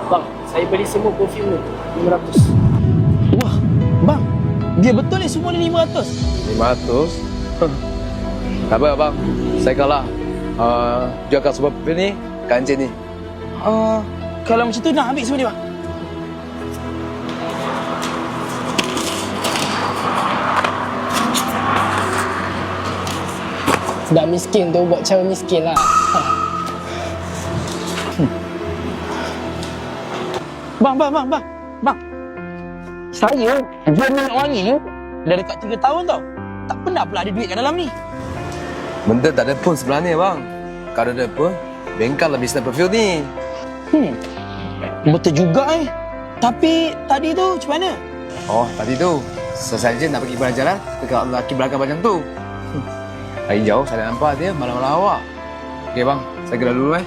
Bang, saya beli semua perfume ni 500. Wah, bang, dia betul ni semua ni 500? 500? Tak apa abang, saya kalah. Jualkan semua perfume ni, ganjil ni. Kalau macam tu nak ambil semua ni bang. Dah miskin tu buat cara miskin lah. Bang. Saya jual minyak wangi ni dah dekat 3 tahun tau. Tak pernah pula ada duit kat dalam ni. Benda tak ada pun sebenarnya bang. Kalau ada pun, bengkel lah bisnes perfume ni. Betul juga Tapi tadi tu macam mana? Oh, tadi tu, saya saja nak pergi berjalan dekat lelaki belakang macam tu. Dari jauh saya nampak dia malam-malam awak. Okey bang, saya gerak dulu